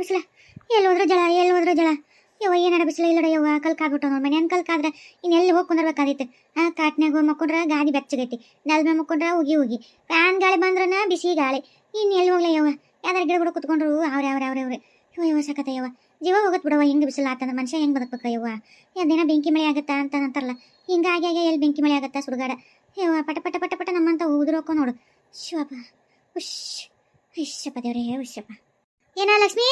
ಬಿಸಿಲ ಎಲ್ಲಿ ಹೋದ್ರೆ ಜಳ ಎಲ್ಲಿ ಹೋದ್ರೆ ಜಳ ಯವ್ವ ಏನಾರ ಬಿಸಿಲ ಇಲ್ಲಡ ಯವ್ವ ಕಲ್ಕಾಗ್ಬಿಟ್ಟು ನೋಡಿ ಮನೆ ಕಲ್ಕಾದ್ರೆ ಇನ್ನೆಲ್ಲಿ ಹೋಗಿ ಕುಂದಿರ್ಬೇಕಾದಿತ್ತು ಕಾಟ್ನಾಗ ಹೋಗಿ ಮಕ್ಕೊಂಡ್ರೆ ಗಾದಿ ಬೆಚ್ಚಗೈತಿ ನೆಲದ ಮೇಲೆ ಮಕ್ಕೊಂಡ್ರೆ ಉಗಿ ಫ್ಯಾನ್ ಗಾಳಿ ಬಂದ್ರನ ಬಿಸಿ ಗಾಳಿ ಇನ್ನು ಎಲ್ಲಿ ಹೋಗ್ಲ ಯವ್ವ ಯಾವ್ದಾರ ಗಿಡ ಬಿಡ ಕುತ್ಕೊಂಡ್ರು ಅವ್ರೆ ಯವ್ವ ಸಕತ್ತ ಯವ್ವ ಜೀವ ಹೋಗತ್ ಬಿಡವ ಹೆಂಗೆ ಬಿಸಿಲ ಆತಂದ್ರೆ ಮನುಷ್ಯ ಹೆಂಗೆ ಬದುಕಬೇಕ ಯವ್ವ ದಿನ ಬೆಂಕಿ ಮಳೆ ಆಗತ್ತಾ ಅಂತ ಅಂತಾರಲ್ಲ ಹಿಂಗಾಗಿ ಎಲ್ಲಿ ಬೆಂಕಿ ಮಳೆ ಆಗತ್ತಾ ಸುಡುಗಾಡ ಯವ್ವ ಪಟ ನಮ್ಮಂತ ಉದುರೋಕೋ ನೋಡು ಶಿವಪ್ಪ ಉಶ್ ಇಷ್ಟಪ್ಪ ದೇವ್ರೇ ಉಶ್ಯಪ್ಪ ಏನ ಲಕ್ಷ್ಮಿ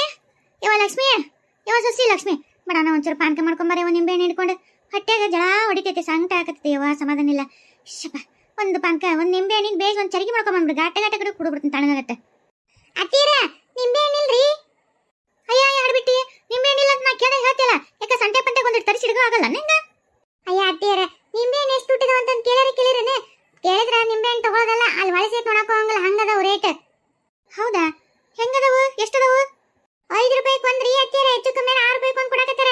ಯವ್ವ ಸಸಿ ಲಕ್ಷ್ಮಿ ಬಡಾನ ಒಂಚೂರು ಪಾನಕ ಮಾಡ್ಕೊಂಬಾರೆ ಒಂದು ನಿಂಬೆ ಹಣ್ಣು ಹಿಡ್ಕೊಂಡು ಹೊಟ್ಟೆಗೆ ಜಳ ಹೊಡಿತೈತೆ ಸಂಕಟ ಆಗತ್ತೆ ಯವ್ವ ಸಮಾಧಾನ ಇಲ್ಲ ಇಷ್ಟಪ್ಪ ಒಂದು ಪಾನಕ ಒಂದು ನಿಂಬೆ ಹಣ್ಣಿಗೆ ಬೇಗ ಒಂದು ಚರಿಗೆ ಮಾಡ್ಕೊಂಬಂದ್ಬಿಡು ಗಾಟ ಕಡೆ ಕುಡಿಬಿಡ್ತೀನಿ ತಣ್ಣಗಾಗತ್ತೆ ಅತ್ತೀರ ನಿಂಬೆ ಹಣ್ಣಿಲ್ರಿ ಅಯ್ಯ ಆಡ್ಬಿಟ್ಟಿ ನಿಂಬೆ ಹಣ್ಣಿಲ್ಲ ಅಂತ ನಾ ಕೇಳ ಹೇಳ್ತಿಲ್ಲ ಯಾಕೆ ಸಂತೆ ಪಂಟೆಗೆ ಒಂದಿಟ್ಟು ತರಿಸಿ ಹಿಡ್ಕೋ ಆಗಲ್ಲ ನಿಂಗ ಅಯ್ಯ ಅತ್ತೀರ ನಿಂಬೆ ಹಣ್ಣು ಎಷ್ಟು ದುಡ್ಡಿದಾವ ಅಂತ ಕೇಳಿರೇನೆ ಕೇಳಿದ್ರ ನಿಂಬೆ ಹಣ್ಣು ತಗೊಳ್ಳೋದಲ್ಲ ಅಲ್ಲಿ ಒಳಸೇತ್ ನೋಡಕ್ಕೋ ಹಂಗಲ್ಲ ಹಂಗದವು ರೇಟ್ ಹೌದಾ ಹೆಂಗದವು ಎಷ್ಟದವು 5 ರೂಪಾಯಿಗೆ ಒಂದ್ರಿ ಅತ್ತೀರ ಹೆಚ್ಚು ಕಮ್ಮಿ 6 ರೂಪಾಯಿಗೆ ಒಂದು ಕೊಡಕತ್ತಾರ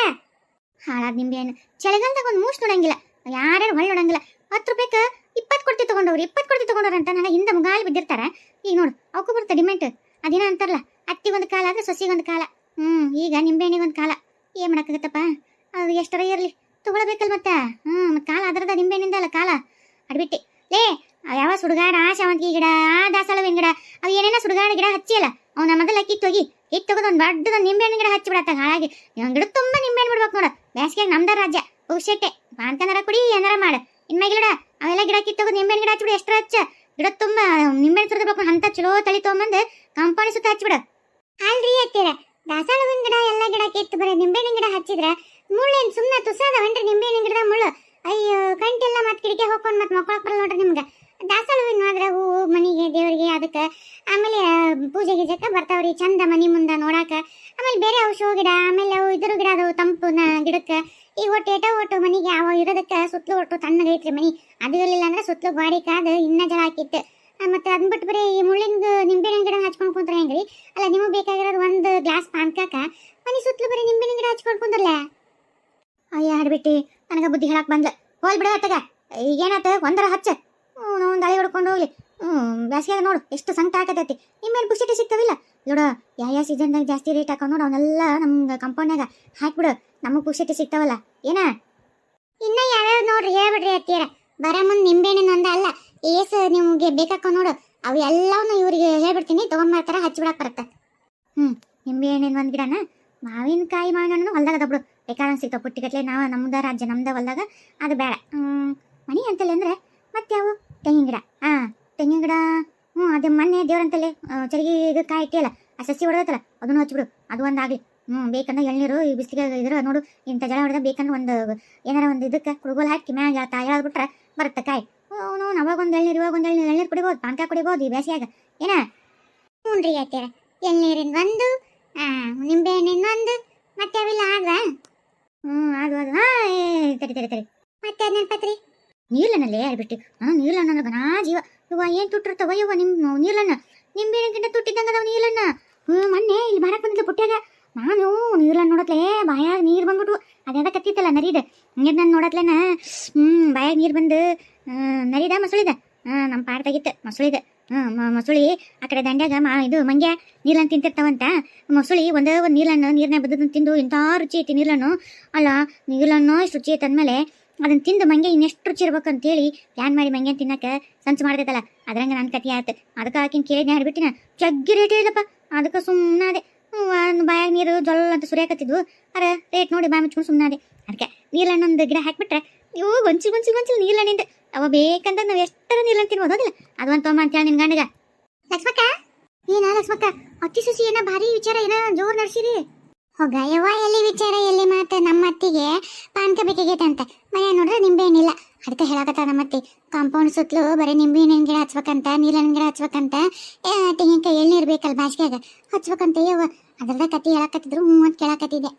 ಹಾಳಾದ ನಿಂಬೆ ಹಣ್ಣು ಚಳಿಗಾಲದಾಗ ಒಂದು ಮೂಸ್ ನೋಡಂಗಿಲ್ಲ ಯಾರ್ಯಾರು ಹೊಳ್ಳಿ ನೋಡಂಗಿಲ್ಲ 10 ರೂಪಾಯಿಗೆ 20 ಕೊಡ್ತಿ ತಗೊಂಡವ್ರು ಅಂತ ನನಗೆ ಹಿಂದೆ ಮುಗಾಲಿ ಬಿದ್ದಿರ್ತಾರ ಈಗ ನೋಡು ಅವಕ್ಕೂ ಬರುತ್ತೆ ಡಿಮ್ಯಾಂಡ್ ಅದೇನ ಅಂತಾರಲ್ಲ ಅತ್ತಿಗೊಂದು ಕಾಲ ಆದ್ರೆ ಸೊಸಿಗೊಂದು ಕಾಲ ಈಗ ನಿಂಬೆ ಹಣ್ಣಿಗೊಂದು ಕಾಲ ಏನು ಮಾಡೋಕ್ಕಾಗತ್ತಪ್ಪ ಅದು ಎಷ್ಟರ ಇರಲಿ ತಗೊಳ್ಬೇಕಲ್ಲ ಮತ್ತೆ ಮತ್ತೆ ಕಾಲ ಅದರದ ನಿಂಬೆ ಹಣ್ಣಿಂದ ಅಲ್ಲ ಕಾಲ ಅಡ್ಬಿಟ್ಟು ಲೇ ಯಾವ ಸುಡುಗಾಡ ಶಾವಂತಿಗೆ ಗಿಡ ದಾಸಾಳವಿನ ಗಿಡ ಅವು ಏನೇನೋ ಸುಡುಗಾಡ ಗಿಡ ಹಚ್ಚಿಯಲ್ಲ ಅವನ ಮೊದಲ ಕಿತ್ತೋಗಿ ತಗೋದು ಒಂದು ದೊಡ್ಡದೊಂದು ನಿಂಬೆ ಹಣ್ಣಿನ ಗಿಡ ಹಚ್ಚಿ ಬಿಡತ್ತ ಹಾಳಾಗಿ ಗಿಡ ತುಂಬ ನಿಂಬೆ ಹಣ್ಣು ಬಿಡ್ಬೇಕು ನೋಡು ಬೇಸಿಗೆಗೆ ನಮ್ದ ರಾಜ್ಯ ಬಹುಶೆಟ್ಟೆ ಪಾನ್ಕನಾರ ಕುಡಿ ಏನಾರ ಮಾಡ ಇನ್ಮ್ಯಾಗ ಗಿಡ ಅವೆಲ್ಲ ಗಿಡ ಕಿತ್ತೋಗೋದು ನಿಂಬೆ ಹಣ್ಣು ಗಿಡ ಹಚ್ಚಿಬಿಡು ಎಷ್ಟರ ಹಚ್ಚ ಗಿಡ ತುಂಬ ನಿಂಬೆ ಹಣ್ಣು ಸುರಿದ್ಬೇಕು ಅಂತ ಚಲೋ ತಳಿ ತೊಗೊಂಬಂದು ಕಾಂಪೌಂಡ್ ಸುತ್ತ ಹಚ್ಚಿಬಿಡ ಅಲ್ರಿ ಅತ್ತೀರ ದಾಸಾಳವಿನ ಗಿಡ ಎಲ್ಲ ಗಿಡ ಕಿತ್ತು ಬರೀ ನಿಂಬೆ ಹಣ್ಣಿನ ಗಿಡ ಹಚ್ಚಿದ್ರೆ ಮುಳ್ಳೇನು ಸುಮ್ಮನೆ ತುಸಾದವನ್ರಿ ನಿಂಬೆ ಹಣ್ಣಿನ ಗಿಡದ ಮುಳ್ಳು ಅಯ್ಯೋ ಕಂಟೆಲ್ಲ ಮತ್ತೆ ಕಿಡಿಕೆ ಹೋಗ್ಕೊಂಡು ಮತ್ತೆ ಮಕ್ಕಳಕ್ಕೆ ಬರಲ್ಲ ನೋಡ್ರಿ ನಿಮ್ಗೆ ದಾಸಾಳವಿನ ಆದ್ರೆ ಹೂವು ಮನೆಗೆ ದೇವರಿಗೆ ಅದಕ್ಕೆ ಆಮೇಲೆ ಪೂಜೆ ಗೀಜಕ್ಕೆ ಬರ್ತಾವ್ರಿ ಚಂದ ಮನೆ ಮುಂದೆ ನೋಡಾಕ ಆಮೇಲೆ ಬೇರೆ ಅವು ಶೋ ಗಿಡ ಆಮೇಲೆ ಅವು ಇದ್ರ ಗಿಡ ಅದು ತಂಪು ಗಿಡಕ್ಕೆ ಈಗ ಒಟ್ಟು ಮನೆಗೆ ಅವ ಇರೋದಕ್ಕೆ ಸುತ್ತಲೂ ಒಟ್ಟು ತಣ್ಣಗೈತ್ರಿ ಮನೆ ಅದು ಇರಲಿಲ್ಲ ಅಂದ್ರೆ ಸುತ್ತಲೂ ಗಾಡಿ ಕಾದು ಇನ್ನೂ ಜಲ ಹಾಕಿತ್ತು ಮತ್ತೆ ಅದನ್ನ ಬಿಟ್ಟು ಬರೀ ಈ ಮುಳ್ಳಿನ ನಿಂಬೆಹಣ್ಣಿನ ಗಿಡ ಹಚ್ಕೊಂಡು ಕುಂತ್ರೆ ಹೆಂಗ್ರಿ ಅಲ್ಲ ನಿಮಗೆ ಬೇಕಾಗಿರೋದು ಒಂದು ಗ್ಲಾಸ್ ಪಾನ್ಕಾಕ ಮನೆ ಸುತ್ತಲೂ ಬರೀ ನಿಂಬೆಹಣ್ಣಿನ ಗಿಡ ಹಚ್ಕೊಂಡು ಕುಂದ್ರಲ್ಲ ಅಯ್ಯ ಹಾಡ್ಬಿಟ್ಟು ನನಗೆ ಬುದ್ಧಿ ಹೇಳಕ್ ಬಂದ್ಲ ಹೋಲ್ ಬಿಡ ಅತ್ತಗ ಈಗೇನಾತ ಒಂದರ ಹಚ್ಚ ಒಂದು ಅಳಿ ಹೊಡ್ಕೊಂಡು ಹೋಗ್ಲಿ ಬೇಸಿಗೆಯಾಗ ನೋಡು ಎಷ್ಟು ಸಂಕಟ ಆಗತೈತಿ ನಿಂಬೆಹಣ್ಣು ಪುಕ್ಷಟಿ ಸಿಗ್ತಾವಿಲ್ಲ ನೋಡು ಯಾವ ಸೀಸನ್ದಾಗ ಜಾಸ್ತಿ ರೇಟ್ ಹಾಕೋ ನೋಡು ಅವನ್ನೆಲ್ಲ ನಮ್ಮ ಕಂಪೌಂಡ್ನಾಗ ಹಾಕ್ಬಿಡು ನಮಗೆ ಪುಕ್ಷಟಿ ಸಿಗ್ತಾವಲ್ಲ ಏನ ಇನ್ನ ಯಾವ್ಯಾವ ನೋಡ್ರಿ ಹೇಳ್ಬಿಡ್ರಿ ಅತ್ತೀರ ಬರ ಮುಂದೆ ನಿಂಬೆಹಣ್ಣಿನ ಒಂದ ಅಲ್ಲ ಏಸ್ ನಿಮ್ಗೆ ಬೇಕಾಕೋ ನೋಡು ಅವು ಎಲ್ಲವನ್ನೂ ಇವ್ರಿಗೆ ಹೇಳ್ಬಿಡ್ತೀನಿ ತೊಗೊಂಡ್ಬರ್ತಾರ ಹಚ್ಬಿಡಕ್ ಬರುತ್ತೆ ನಿಂಬೆ ಹಣ್ಣಿನ ಒಂದು ಗಿಡನ ಮಾವಿನಕಾಯಿ ಮಾವಿನ ಹಣ್ಣು ಹೊಲ್ದಾಗ ಅದ ಬಿಡು ಬೇಕಾದಂಗೆ ಸಿಗ್ತಾವೆ ಪುಟ್ಟಿಗಟ್ಲೆ ನಾವು ನಮ್ದು ರಾಜ್ಯ ನಮ್ದು ಹೊಲ್ದಾಗ ಅದು ಬೇಡ ಮನಿ ಅಂತಲ್ಲಿ ಅಂದ್ರೆ ಮತ್ತೆ ಯಾವ ತೆಂಗಿನ ಗಿಡ ತೆಂಗಿನ ಗಿಡ ಅದು ಮೊನ್ನೆ ದೇವ್ರಂತಲ್ಲಿ ಚರಿಗೆ ಇದು ಕಾಯಿ ಇಟ್ಟಿಯಲ್ಲ ಆ ಸಸಿ ಹೊಡೆದತ್ತಲ್ಲ ಅದನ್ನು ಹಚ್ಬಿಡು ಅದು ಒಂದಾಗಲಿ ಬೇಕಂದ್ರೆ ಎಳ್ನೀರು ಈ ಬಿಸಿಲಿಗೆ ಇದ್ರ ನೋಡು ಇಂಥ ಜಲ ಹೊಡೆದ ಬೇಕಂದ್ರೆ ಒಂದು ಏನಾರ ಒಂದು ಇದಕ್ಕೆ ಕುಡುಗೋಲು ಹಾಕಿ ಮ್ಯಾಗ ಎಳ್ಬಿಟ್ರೆ ಬರುತ್ತೆ ಕಾಯಿ ಅವಾಗ ಒಂದು ಎಳ್ನೀರು ಇವಾಗ ಒಂದು ಎಳ್ನೀರು ಕುಡಿಬೋದು ಪಾನಕ ಕುಡಿಬೋದು ಈ ಬೇಸಿಯಾಗ ಏನ ಹ್ಞೂನ್ರಿ ಆಯ್ತೀರ ಎಳ್ನೀರಿನ ಒಂದು ನಿಂಬೆ ಹಣ್ಣಿನ ಒಂದು ಮತ್ತೆ ಅವೆಲ್ಲ ಆದ್ವಾ ಅದು ತಡಿ ಮತ್ತೆ ಅದು ನೆನಪತ್ರಿ ನೀರ್ಲಣ್ಣಲ್ಲೇ ಹೇಳ್ಬಿಟ್ಟು ನೀರ್ಲಣ್ಣ ಗನಾ ಜೀವ ಇವ ಏನು ತುಟ್ಟಿರ್ತಾವ ಇವ ನಿಮ್ಮ ನೀರ್ಲಣ್ಣ ನಿಂಬೆ ಹಣ್ಣಿನ ತುಟ್ಟಿದ್ದಂಗ ಅದಾವ ನೀರ್ಲಣ್ಣ ಮೊನ್ನೆ ಇಲ್ಲಿ ಮಾರಕ್ಕೆ ಬಂದಿದ್ದ ಪುಟ್ಟ್ಯಾಗ ನಾನು ನೀರ್ಲಣ್ಣ ನೋಡತ್ಲೇ ಬಾಯಾಗ ನೀರು ಬಂದ್ಬಿಟ್ಟು ಅದ್ಯಾದ ಕತ್ತಿತ್ತಲ್ಲ ನರಿದ ನೀರ್ನ ನೋಡತ್ಲೇನ ಬಾಯಾಗ ನೀರು ಬಂದು ನರಿದ ಮಸುಳಿದ ನಮ್ಮ ಪಾಡ ತೆಗಿತ್ತು ಮಸುಳಿದ ಮಸುಳಿ ಆ ಕಡೆ ದಂಡ್ಯಾಗ ಇದು ಮಂಗ್ಯ ನೀರ್ಲಣ್ಣು ತಿಂತಿರ್ತಾವಂತ ಮಸುಳಿ ಒಂದೇ ಒಂದು ನೀರನ್ನ ಬದ್ದು ತಿಂದು ಇಂಥ ರುಚಿ ಐತಿ ನೀರ್ಲಣ್ಣು ಅಲ್ಲ ನೀರ್ಲಣ್ಣು ಇಷ್ಟು ರುಚಿ ಐತೆ ಅಂದಮೇಲೆ ಅದನ್ನ ತಿಂದು ಮಂಗೆ ಇನ್ನೆಷ್ಟು ರುಚಿ ಇರ್ಬೇಕಂತೇಳಿ ಪ್ಲಾನ್ ಮಾಡಿ ಮಂಗೆ ತಿನ್ನಕ್ಕೆ ಸಂಚು ಮಾಡ್ತೈತಲ್ಲ ಅದ್ರಂಗೆ ನನ್ನ ಕತಿ ಆಯ್ತು ಅದಕ್ಕೆ ಆಕಿನ ಕೇಳಿದ್ನ ಹಿಡ್ಬಿಟ್ಟಿನ ಜಗ್ಗಿ ರೇಟ್ ಹೇಳಿದಪ್ಪ ಅದಕ್ಕೆ ಸುಮ್ಮನೆ ಅದೇ ಬಾಯಾಗ ನೀರು ಜೊಲ್ಲ ಅಂತ ಸುರಿಯಾಕತ್ತಿದ್ವು ಅರೆ ರೇಟ್ ನೋಡಿ ಬಾಯಿ ಮುಚ್ಕೊಂಡು ಸುಮ್ಮನೆ ಅದೇ ಅದಕ್ಕೆ ನೀರ್ಲಣ್ಣೊಂದು ಗಿಡ ಹಾಕ್ಬಿಟ್ರೆ ಇವು ಗೊಂಚಿ ನೀರ್ಲಣ್ಣಿಂದ ಅವ ಬೇಕಂತ ನಾವು ಎಷ್ಟರ ನೀರ್ಲಣ್ಣು ತಿನ್ಬೋದು ಅದಿಲ್ಲ ಅದೊಂದು ತೊಗೊಂಬ ಅಂತೇಳಿ ನಿನ್ನ ಗಂಡಗ ಲಕ್ಷ್ಮಕ್ಕ ಲಕ್ಷ್ಮಕ್ಕ ಅತ್ತಿ ಸುಸಿ ಏನೋ ಭಾರಿ ವಿಚಾರ ಏನೋ ಜೋರು ನಡೆಸಿರಿ ಹೋಗ ಯವ್ವ ಎಲ್ಲಿ ವಿಚಾರ ಎಲ್ಲಿ ಮಾತು ನಮ್ಮ ಅತ್ತಿಗೆ ಪಾನಕ ಬೇಕಾಗೈತೆ ಅಂತ ಮನೆ ನೋಡ್ರೆ ನಿಂಬೆ ಹಣ್ಣಿಲ್ಲ ಅದಕ್ಕೆ ಹೇಳಕತ್ತ ನಮ್ಮ ಅತ್ತಿ ಕಾಂಪೌಂಡ್ ಸುತ್ತಲೂ ಬರೀ ನಿಂಬೆ ಹಣ್ಣಿನ ಗಿಡ ಹಚ್ಬೇಕಂತ ನೀರಿನ ಗಿಡ ಹಚ್ಬೇಕಂತ ತೆಂಗಿನಕಾಯಿ ಎಳ್ನೀರು ಬೇಕಲ್ಲ ಬಾಸಿಗೆಯಾಗ ಹಚ್ಬೇಕಂತ ಯವ್ವ ಅದ್ರದ ಕತಿ ಹೇಳಕತ್ತಿದ್ರು ಅಂತ ಕೇಳಕತ್ತಿದ್ದೆ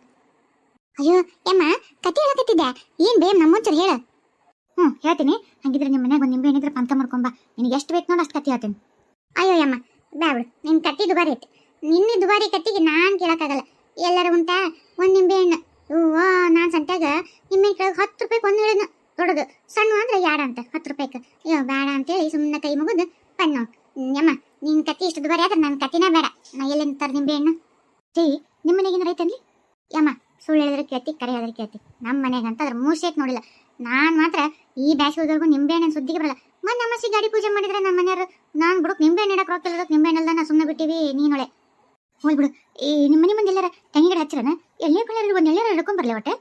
ಅಯ್ಯೋ ಯಮ್ಮ ಕತಿ ಹೇಳಕತ್ತಿದ್ದೆ ಏನು ಬೇಮ್ ನಮ್ಮೊಂಚೂರು ಹೇಳು ಹೇಳ್ತೀನಿ ಹಂಗಿದ್ರೆ ನಿಮ್ಮ ಮನ್ಯಾಗ ಒಂದು ನಿಂಬೆ ಹಣ್ಣಿದ್ರೆ ಪಾನಕ ಮಾಡ್ಕೊಂಬ ನಿನಗೆ ಎಷ್ಟು ಬೇಕು ನೋಡಿ ಅಷ್ಟು ಕತಿ ಹೇಳ್ತೀನಿ ಅಯ್ಯೋ ಯಮ್ಮ ಬ್ಯಾಬಿಡು ನಿನ್ನ ಕತ್ತಿ ದುಬಾರಿ ಐತಿ ನಿನ್ನೆ ದುಬಾರಿ ಕತ್ತಿಗೆ ನಾನು ಕೇಳೋಕ್ಕಾಗಲ್ಲ ಎಲ್ಲರೂ ಉಂಟಾ ಒಂದು ನಿಂಬೆ ಹಣ್ಣು ನಾನು ಸಂಟ್ಯಾಗ ನಿಂಬೆ ಕೆಳಗೆ 10 ರೂಪಾಯಿಗೆ ಒಂದು ಹೇಳಿದ್ನು ದೊಡ್ಡದು ಸಣ್ಣ ಅಂದ್ರೆ ಯಾಡ ಅಂತ 10 ರೂಪಾಯಿಗೆ ಅಯ್ಯೋ ಬೇಡ ಅಂತೇಳಿ ಸುಮ್ಮನೆ ಕೈ ಮುಗಿದು ಬಣ್ಣ ಯಮ್ಮ ನಿನ್ನ ಕತ್ತಿ ಇಷ್ಟು ದುಬಾರಿ ಆದ್ರೆ ನನ್ನ ಕತ್ತಿನ ಬೇಡ ನಾ ಎಲ್ಲಿಂದ ತರ ನಿಂಬೆ ಹಣ್ಣು ಸರಿ ನಿಮ್ಮ ಮನೆಗೇನಾರ ಐತನ್ಲಿ ಯಮ್ಮ. ಸುಳ್ಳು ಹೇಳಿದ್ರೆ ಕೇಳ್ತಿ, ಕರೆ ಹೇಳಿದ್ರೆ ಕೇಳ್ತಿ. ನಮ್ಮ ಮನೆಗೆ ಅಂತ ಅದ್ರ ಮೂಸೇಟ್ ನೋಡಿಲ್ಲ. ನಾನು ಮಾತ್ರ ಈ ಬ್ಯಾಸ್ಗೆವರೆಗೂ ನಿಂಬೆಹಣ್ಣು ಸುದ್ದಿಗೆ ಬರಲ್ಲ. ಮೊನ್ನೆ ಅಮ್ಮಸಿ ಗಾಡಿ ಪೂಜೆ ಮಾಡಿದ್ರೆ ನಮ್ಮ ಮನೆಯವರು ನಾನು ಬಿಡೋಕೆ ನಿಂಬೆಹಣ್ಣು ಇಡಕ್ಕೆ ರೊಕ್ಕ ನಿಂಬೆಹಣ್ಣೆಲ್ಲ ನಾ ಸುಮ್ಮನೆ ಬಿಟ್ಟಿವಿ. ನೀನೊಳೆ ಹೋಗಿ ಬಿಡು. ಈ ನಿಮ್ಮ ಮನೆ ಮುಂದೆ ಎಲ್ಲಾರ ತೆಂಗಿ ಗಿಡ ಹಚ್ಚಿರನ ಎಳ್ನೀರು ಕಳ್ಳಿ ಒಂದು ಎಳ್ನೀರು ಹಿಡ್ಕೊಂಡ್ ಬರಲಿ ಒಟ್ಟೆ.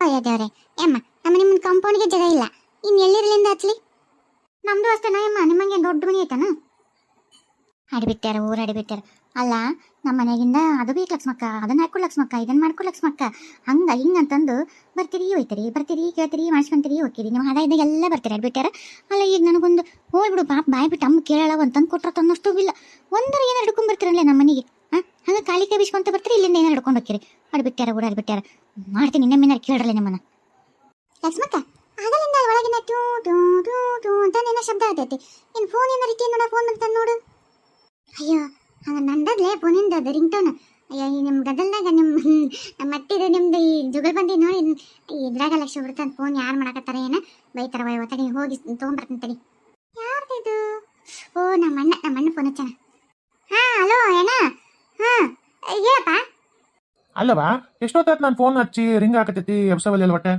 ಅಯ್ಯ ದೇವ್ರೆ ಯಮ್ಮ, ನಮ್ಮ ನಿಮ್ಮ ಕಾಂಪೌಂಡ್ಗೆ ಜಾಗ ಇಲ್ಲ, ಇನ್ನು ಎಳ್ನೀರಲ್ಲಿಂದ ಹಚ್ಚಲಿ? ನಮ್ದು ಅಷ್ಟೇನಾ ಯಮ್ಮ, ನಿಮ್ಮಂಗೆ ದೊಡ್ಡ ಮನೆ ಐತನ? ಅಡಿಬಿಟ್ಟಾರ, ಊರು ಅಡಿಬಿಟ್ಟಾರ. ಅಲ್ಲ ನಮ್ಮ ಮನೆಗಿಂದ ಅದು ಬೇಕು ಲಕ್ಷ್ಮಕ್ಕ, ಅದನ್ನ ಹಾಕೊ ಲಕ್ಷ್ಮಕ್ಕ, ಇದನ್ನ ಮಾಡ್ಕೊ ಲಕ್ಷ್ಮಕ್ಕ, ಹಂಗ ಹಿಂಗಂತಂದು ಬರ್ತೀರಿ ಹೋಯ್ತೀರಿ ಕೇಳ್ತೀರಿ ಮಾಡಿಸ್ಕೊಂತೀರಿ ಹೋಗ್ತೀರಿ. ನಿಮ್ಮ ಹದ ಇದ್ದಾಗ ಎಲ್ಲ ಬರ್ತೀರಿ ಅಡ್ಬಿಟ್ಟಾರ. ಅಲ್ಲ ಈಗ ನನಗೊಂದು ಹೋಗ್ಬಿಡು ಪಾಪ ಬಾಯ್ ಬಿಟ್ಟು ಅಮ್ಮ ಕೇಳಲ್ಲ ಅಂತಂದು ಕೊಟ್ರ ತನ್ನಷ್ಟು ಇಲ್ಲ. ಒಂದರ ಏನಾರು ಹಿಡ್ಕೊಂಡ್ ಬರ್ತೀರಲ್ಲ ನಮ್ಮ ಮನೆಗೆ. ಹಂಗೆ ಖಾಲಿ ಕೈ ಬಿಸ್ಕೊಂತ ಬರ್ತೀರಿ, ಇಲ್ಲಿಂದ ಏನಾರು ಹಿಡ್ಕೊಂಡು ಹೋಗ್ತೀರಿ. ಅಡ್ಬಿಟ್ಟಾರ ಊರು ಅಡ್ಬಿಟ್ಟಾರ. ಮಾಡ್ತೀನಿ ಇನ್ನೊಮ್ಮಿನಾರು ಕೇಳ್ರಲ್ಲ ನಿಮ್ಮನ್ನ. ಲಕ್ಷ್ಮಕ್ಕ ಆಗಲಿಂದ ಒಳಗಿನ ಟೂ ಟೂ ಟೂ ಟೂ ಅಂತ ಏನೋ ಶಬ್ದ ಆಗ್ತೈತಿ. ಇನ್ನು ಫೋನ್ ಏನಾರು ಇಟ್ಟಿ ನೋಡ, ಫೋನ್ ಬರ್ತಾನೆ ನೋಡು. ಅಯ್ಯೋ ಹಂಗ ನಂದದ್ಲೇ ಫೋನಿಂದ ಅದು ರಿಂಗ್ ಟೋನ್. ಅಯ್ಯೋ ಈ ನಿಮ್ಮ ಗದಲ್ದಾಗ ನಮ್ಮ ಮಟ್ಟಿದು ನಿಮ್ದು ಈ ಜುಗಲ್ ಬಂದಿ ನೋಡಿ ಇದ್ರಾಗ ಲಕ್ಷ ಬಿಡ್ತಾನೆ. ಫೋನ್ ಯಾರು ಮಾಡಕತ್ತಾರ ಏನ ಬೈತಾರ ವಯ ತಡಿ ಹೋಗಿ ತೊಗೊಂಬರ್ತೀನಿ ತಡಿ. ಯಾರ್ದಿದು? ಓ ನಮ್ಮ ಅಣ್ಣ ಫೋನ್ ಹಚ್ಚಾನ. ಹಲೋ ಅಣ್ಣ. ಹೇಳಪ್ಪ. ಅಲ್ಲವಾ ಎಷ್ಟೊತ್ತಾತ್ ನಾನು ಫೋನ್ ಹಚ್ಚಿ ರಿಂಗ್ ಹಾಕತೈತಿ ಎಬ್ಸವಲ್ಲಿ ಒಟ್ಟೆ.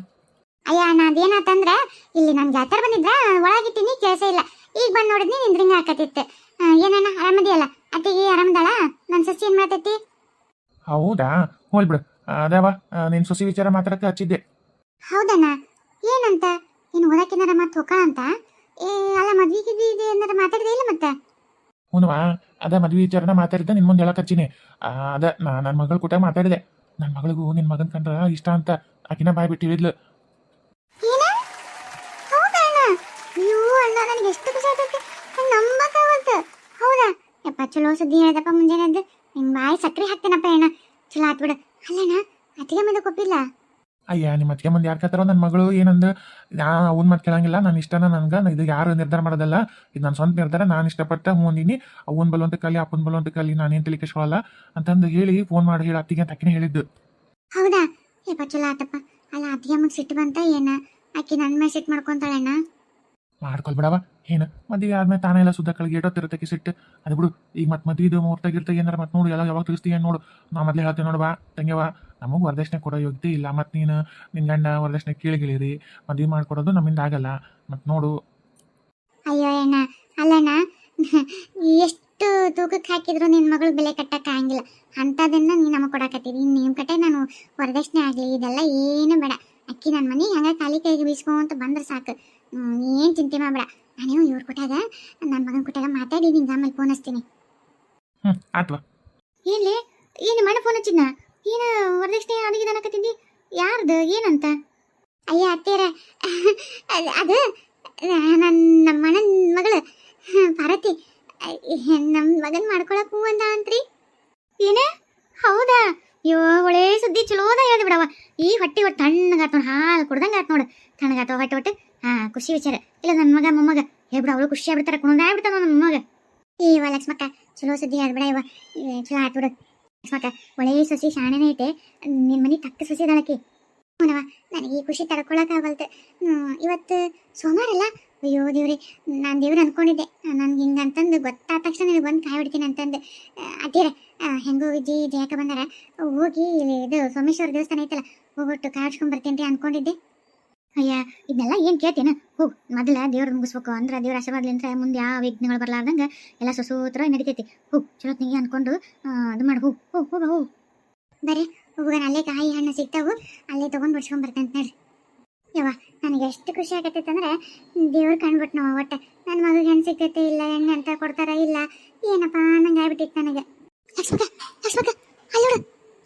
ಅಯ್ಯ ನಾದೇನಾತಂದ್ರ ಇಲ್ಲಿ ನಾನು ಜಾತ್ರೆ ಬಂದಿದ್ರ ಒಳಗಿಟ್ಟಿನಿ, ಕೆಲಸ ಇಲ್ಲ. ಈಗ ಬಂದು ನೋಡಿದ್ನಿ ನಿನ್ ರಿಂಗ್ ಹಾಕತಿತ್ತು. ಏನಣ್ಣ ಆರಾಮದಿಯಲ್ಲ? ಅತ್ತಿಗೆ ಆರಾಮದಾಳ? ನನ್ನ ಸಸಿ ಏನ್ ಮಾಡತೈತಿ? ಹೌದಾ, ಹೋಲ್ಬಿಡು. ಅದೇವ ನಿನ್ ಸೊಸಿ ವಿಚಾರ ಮಾತಾಡಕ್ಕೆ ಹಚ್ಚಿದ್ದೆ. ಹೌದಣ್ಣ, ಏನಂತ? ನೀನು ಓದಕ್ಕೇನಾರ ಮತ್ತೆ ಹೋಗೋಣಂತ? ಅಲ್ಲ ಮದ್ವಿಗೆ ಇದೆ ಏನಾರ ಮಾತಾಡಿದೆ ಇಲ್ಲ ಮತ್ತೆ? ಹೂನವಾ, ಅದ ಮದ್ವೆ ವಿಚಾರನ ಮಾತಾಡಿದ್ದೆ, ನಿನ್ ಮುಂದೆ ಹೇಳಕ್ ಹಚ್ಚಿನಿ. ಅದ ನನ್ನ ಮಗಳ ಕೂಟ ಮಾತಾಡಿದೆ. ನನ್ನ ಮಗಳಿಗೂ ನಿನ್ ಮಗನ್ ಕಂಡ್ರ ಇಷ್ಟ ಅಂತ ಆಕಿನ ಬಾಯ್ ಬಿಟ್ಟು ಹೇಳಿದ್ಲು. ಅಯ್ಯೋ ಅಣ್ಣ, ನನಗೆ ಎಷ್ಟು ಖುಷಿ ಆಯ್ತೈತಿ, ನಂಬಕ್ಕಾಗಲ್ತು. ಹೌದಾ ಯಪ್ಪ, ಚಲೋ ಸುದ್ದಿ ಹೇಳ್ದಪ್ಪ ಮುಂಜಾನೆದ್ದು. ನಿಂಗೆ ಬಾಯಿ ಸಕ್ರೆ ಹಾಕ್ತೇನಪ್ಪ ಅಣ್ಣ, ಚಲೋ ಆತ್ ಬಿಡು. ಅಲ್ಲಣ್ಣ ಅತ್ತಿಗೆ ಮುಂದೆ ಕೊಪ್ಪಿಲ್ಲ? ಅಯ್ಯ ನಿಮ್ಮ ಅತ್ತಿಗೆ ಮುಂದೆ ಯಾರು ಕೇಳ್ತಾರೋ, ನನ್ನ ಮಗಳು ಏನಂದ ಅವ್ನ ಮತ್ತೆ ಕೇಳಂಗಿಲ್ಲ. ನನ್ನ ಇಷ್ಟನ ನನ್ಗೆ ಇದು ಯಾರು ನಿರ್ಧಾರ ಮಾಡೋದಲ್ಲ, ಇದು ನನ್ನ ಸ್ವಂತ ನಿರ್ಧಾರ. ನಾನು ಇಷ್ಟಪಟ್ಟ ಹೂಂದಿನಿ. ಅವ್ನ ಬಲವಂತ ಕಲಿ ಅಪ್ಪನ ಬಲವಂತ ಕಲಿ, ನಾನೇನು ತಲೆ ಕೆಡಿಸ್ಕೊಳ್ಳಲ್ಲ ಅಂತಂದು ಹೇಳಿ ಫೋನ್ ಮಾಡಿ ಹೇಳಿ ಅತ್ತಿಗೆ ಅಂತ ಅಕ್ಕಿನೇ ಹೇಳಿದ್ದು. ಹೌದಾ ಯಪ್ಪ, ಚಲೋ ಆತಪ್ಪ. ಅಲ್ಲ ಅತ್ತಿಗೆ ಅಮ್ಮಗೆ ಸಿಟ್ಟು ಬಂತ ಏನ? ಆಕಿ ನನ್ನ ಮೇಲೆ ಸಿಟ್ಟು ಮಾಡ್ಕೊಂತಾಳಣ್ಣ? ಮಾಡ್ಕೊಳ್ಬಿಡವ, ಏನು ಮದುವೆ ಆದ್ಮೇಲೆ ತಾನೇ ಎಲ್ಲ ಸುದ್ದ ಕಳಿಗೆ ಇಡೋತಿರತ್ತಕ್ಕೆ ಸಿಟ್ಟು. ಅದು ಬಿಡು. ಈಗ ಮತ್ತೆ ಮದುವೆದು ಮುಹೂರ್ತಾಗಿರ್ತಾಗ ಏನಾರ ಮತ್ತೆ ನೋಡು ಎಲ್ಲ ಯಾವಾಗ ತಿಳಿಸ್ತೀಯ ನೋಡು. ನಾ ಮೊದಲೇ ಹೇಳ್ತೇವೆ ನೋಡುವ ತಂಗ್ಯವ, ನಮಗೆ ವರದಕ್ಷಿಣೆ ಕೊಡೋ ಯೋಗ್ಯತೆ ಇಲ್ಲ. ಮತ್ತು ನೀನು ನಿನ್ನ ಗಂಡ ವರದಕ್ಷಿಣೆ ಕೇಳಿಗಿಳಿರಿ, ಮದುವೆ ಮಾಡ್ಕೊಡೋದು ನಮ್ಮಿಂದ ಆಗಲ್ಲ. ಮತ್ತು ನೋಡು. ಅಯ್ಯೋ ಅಣ್ಣ, ಅಲ್ಲಣ್ಣ ಎಷ್ಟು ತೂಕಕ್ಕೆ ಹಾಕಿದ್ರು ನಿನ್ನ ಮಗಳು ಬೆಲೆ ಕಟ್ಟಕ್ಕೆ ಆಗಂಗಿಲ್ಲ. ಅಂಥದನ್ನ ನೀನು ನಮಗೆ ಕೊಡಕತ್ತೀರಿ. ನಿಮ್ಮ ಕಡೆ ನಾನು ವರದಕ್ಷಿಣೆ ಆಗಲಿ ಇದೆಲ್ಲ ಏನು ಬೇಡ. ಅಕ್ಕಿ ನನ್ನ ಮನೆಗೆ ಹಂಗೆ ಖಾಲಿ ಕೈಗೆ ಬೀಸ್ಕೊಂತ ಬಂದ್ರೆ ಸಾಕು. ಏನು ಚಿಂತೆ ಮಾಡಬೇಡ. ನಾನೇನು ಇವ್ರು ಕೊಟ್ಟಾಗ ನನ್ನ ಮಗನ ಕೊಟ್ಟಾಗ ಮಾತಾಡಿ ನಿಂಗೆ ಆಮೇಲೆ ಫೋನ್ ಹಚ್ತೀನಿ. ಆತ್ವಾ. ಏನ್ಲೇ ಏನು ಮನೆ ಫೋನ್ ಹಚ್ಚಿದ್ನ? ಏನು ವರದಕ್ಷಿಣೆ ಅಡಿಗೆ ಅನ್ನಕತ್ತಿದ್ದಿ? ಯಾರ್ದು ಏನಂತ? ಅಯ್ಯ ಅತ್ತೇರ, ಅದು ನಮ್ಮ ಮಣ್ಣನ ಮಗಳು ಪಾರ್ವತಿ ನಮ್ಮ ಮಗನ ಮಾಡ್ಕೊಳಕ್ ಹೂ ಅಂದ ಅಂತ್ರಿ. ಏನ? ಹೌದಾ? ಅಯ್ಯೋ ಒಳ್ಳೆ ಸುದ್ದಿ, ಚಲೋದ ಹೇಳ್ದು ಬಿಡವ. ಈ ಹೊಟ್ಟೆ ಒಟ್ಟು ತಣ್ಣಗಾತ್ ನೋಡು, ಹಾಲು ಕುಡ್ದಂಗೆ ಆತ್ ನೋಡು. ತಣ್ಣಗಾತ ಹೊಟ್ಟೆ ಒಟ್ಟು. ಖುಷಿ ವಿಚಾರ. ಇಲ್ಲ ನನ್ನ ಮಗ ಮೊಮ್ಮಗ ಹೇಳ್ಬಿಡ, ಅವಳು ಖುಷಿ ಆಗ್ಬಿಡ್ತಾರ, ಕುಣದಾಗ್ಬಿಡ್ತಾನ ನನ್ನ ಮೊಮ್ಮಗ. ಇವ ಲಕ್ಷ್ಮಕ್ಕ ಚಲೋ ಸುದ್ದಿ ಹೇಳ್ಬಿಡ. ಇವ ಚಲೋ ಆತ್ ಬಿಡು ಲಕ್ಷ್ಮಕ್ಕ. ಒಳ್ಳೆ ಸೊಸಿ ಶಾಣೆನೇ ಐತೆ. ನಿನ್ನ ಮನೆ ತಕ್ಕ ಸೊಸಿ ಇದಾಳಕಿ. ಅವನವ ನನಗೆ ಈ ಖುಷಿ ತಡ್ಕೊಳಕ್ಕಾಗಲ್ತು. ಇವತ್ತು ಸೋಮವಾರ ಅಲ್ಲ? ಅಯ್ಯೋ ದೇವ್ರಿ, ನಾನು ದೇವ್ರು ಅಂದ್ಕೊಂಡಿದ್ದೆ ನನ್ಗೆ ಹಿಂಗೆ ಅಂತಂದು ಗೊತ್ತಾದ ತಕ್ಷಣ ನನಗೆ ಬಂದು ಕಾಯಿ ಹೊಡಿತೀನಿ ಅಂತಂದು. ಅದೇರ ಹೆಂಗೋ ವಿಜಿ ಜಯಕ ಬಂದಾರ, ಹೋಗಿ ಇಲ್ಲಿ ಇದು ಸೋಮೇಶ್ವರ ದೇವಸ್ಥಾನ ಐತಲ್ಲ, ಹೋಗ್ಬಿಟ್ಟು ಕಾಯಿ ಹೊಡ್ಸ್ಕೊಂಡ್ ಬರ್ತೀನಿ ಅಂದ್ಕೊಂಡಿದ್ದೆ. ಅಯ್ಯ ಇದನ್ನೆಲ್ಲ ಏನು ಕೇಳ್ತೇನೆ? ಹೋಗು, ಮೊದಲ ದೇವ್ರ ಮುಗಿಸ್ಬೇಕು. ಅಂದ್ರೆ ದೇವ್ರ ಆಶೀರ್ವಾದಲಿಂತ್ರ ಮುಂದೆ ಯಾವ ವಿಘ್ನಗಳು ಬರಲಾರ್ದಂಗೆ ಎಲ್ಲ ಸೂತ್ರ ನಡಿತೈತಿ. ಹೋಗು, ಚಲೋತ್ನಿಗೆ ಅಂದ್ಕೊಂಡು ಅದು ಮಾಡಿ ಹೋಗು ಹೋಗು ಹೋಗು ಬರ್ರಿ ಹೋಗೋಣ. ಅಲ್ಲೇ ಕಾಯಿ ಹಣ್ಣು ಸಿಗ್ತಾವು, ಅಲ್ಲೇ ತೊಗೊಂಡು ಬಿಡ್ಸ್ಕೊಂಡ್ ಬರ್ತಂತ ನೋಡ್ರಿ. ಯವ್ವ ನನಗೆ ಎಷ್ಟು ಖುಷಿ ಆಗತ್ತೈತೆ ಅಂದ್ರೆ ದೇವ್ರು ಕಂಡ್ಬಿಟ್ಟು ನಾವು ಒಟ್ಟು ನನ್ನ ಮಗುಗೆ ಹೆಣ್ಣು ಸಿಗ್ತೈತೆ ಇಲ್ಲ, ಹೆಣ್ಣು ಅಂತ ಕೊಡ್ತಾರ ಇಲ್ಲ, ಏನಪ್ಪ ನಂಗೆ ಆಗ್ಬಿಟ್ಟಿತ್ತು ನನಗೆ. ಲಕ್ಷ್ಮಕ್ಕ ಲಕ್ಷ್ಮಕ್ಕ, ಅಲ್ಲೋಡು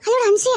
ಅಲ್ಲೋಡು ಅನ್ಸೂಯ